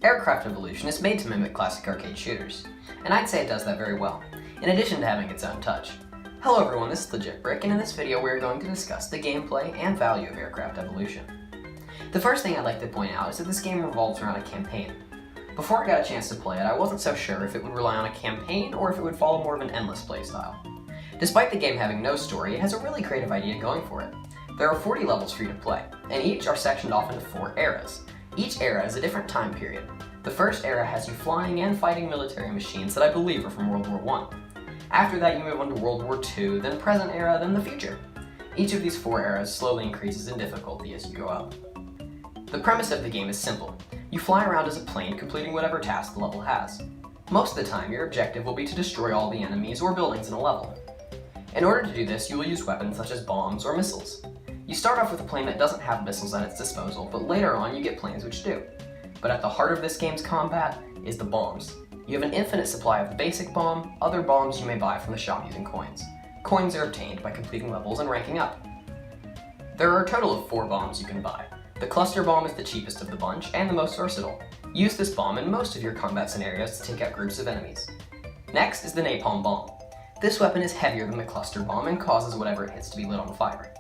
Aircraft Evolution is made to mimic classic arcade shooters, and I'd say it does that very well, in addition to having its own touch. Hello everyone, this is Legit Brick, and in this video we're going to discuss the gameplay and value of Aircraft Evolution. The first thing I'd like to point out is that this game revolves around a campaign. Before I got a chance to play it, I wasn't so sure if it would rely on a campaign or if it would follow more of an endless playstyle. Despite the game having no story, it has a really creative idea going for it. There are 40 levels for you to play, and each are sectioned off into 4 eras. Each era is a different time period. The first era has you flying and fighting military machines that I believe are from World War I. After that you move on to World War II, then present era, then the future. Each of these 4 eras slowly increases in difficulty as you go up. The premise of the game is simple. You fly around as a plane completing whatever task the level has. Most of the time your objective will be to destroy all the enemies or buildings in a level. In order to do this, you will use weapons such as bombs or missiles. You start off with a plane that doesn't have missiles at its disposal, but later on you get planes which do. But at the heart of this game's combat is the bombs. You have an infinite supply of the basic bomb, other bombs you may buy from the shop using coins. Coins are obtained by completing levels and ranking up. There are a total of 4 bombs you can buy. The cluster bomb is the cheapest of the bunch and the most versatile. Use this bomb in most of your combat scenarios to take out groups of enemies. Next is the napalm bomb. This weapon is heavier than the cluster bomb and causes whatever it hits to be lit on fire.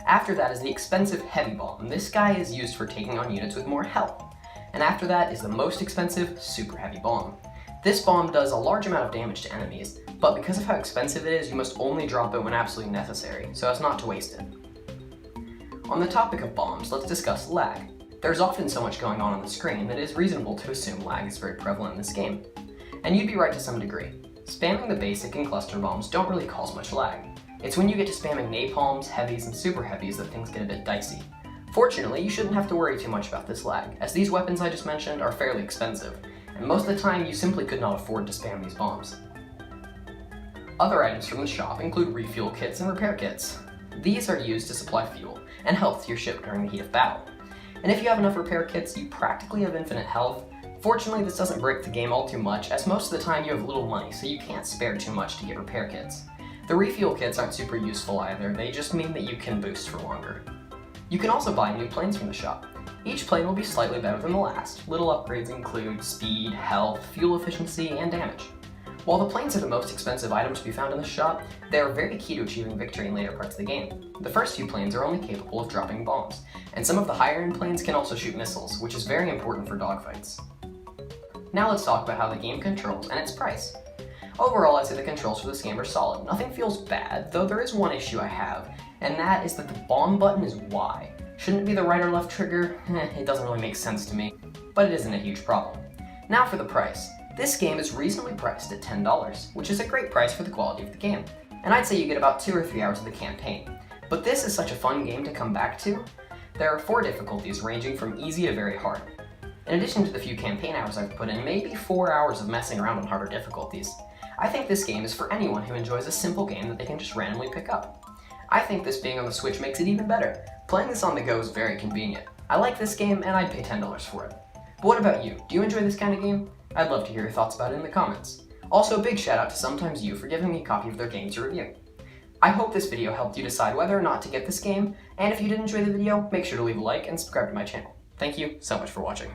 After that is the expensive heavy bomb. This guy is used for taking on units with more health. And after that is the most expensive super heavy bomb. This bomb does a large amount of damage to enemies, but because of how expensive it is, you must only drop it when absolutely necessary, so as not to waste it. On the topic of bombs, let's discuss lag. There's often so much going on the screen that it is reasonable to assume lag is very prevalent in this game. And you'd be right to some degree. Spamming the basic and cluster bombs don't really cause much lag. It's when you get to spamming napalms, heavies, and super heavies that things get a bit dicey. Fortunately, you shouldn't have to worry too much about this lag, as these weapons I just mentioned are fairly expensive, and most of the time you simply could not afford to spam these bombs. Other items from the shop include refuel kits and repair kits. These are used to supply fuel and health to your ship during the heat of battle. And if you have enough repair kits, you practically have infinite health. Fortunately, this doesn't break the game all too much, as most of the time you have little money, so you can't spare too much to get repair kits. The refuel kits aren't super useful either, they just mean that you can boost for longer. You can also buy new planes from the shop. Each plane will be slightly better than the last. Little upgrades include speed, health, fuel efficiency, and damage. While the planes are the most expensive item to be found in the shop, they are very key to achieving victory in later parts of the game. The first few planes are only capable of dropping bombs, and some of the higher end planes can also shoot missiles, which is very important for dogfights. Now let's talk about how the game controls and its price. Overall, I'd say the controls for this game are solid. Nothing feels bad, though there is one issue I have, and that is that the bomb button is Y. Shouldn't it be the right or left trigger? It doesn't really make sense to me, but it isn't a huge problem. Now for the price. This game is reasonably priced at $10, which is a great price for the quality of the game, and I'd say you get about 2 or 3 hours of the campaign. But this is such a fun game to come back to. There are 4 difficulties ranging from easy to very hard. In addition to the few campaign hours I've put in, maybe 4 hours of messing around on harder difficulties. I think this game is for anyone who enjoys a simple game that they can just randomly pick up. I think this being on the Switch makes it even better. Playing this on the go is very convenient. I like this game and I'd pay $10 for it. But what about you? Do you enjoy this kind of game? I'd love to hear your thoughts about it in the comments. Also, a big shout out to Sometimes You for giving me a copy of their game to review. I hope this video helped you decide whether or not to get this game, and if you did enjoy the video, make sure to leave a like and subscribe to my channel. Thank you so much for watching.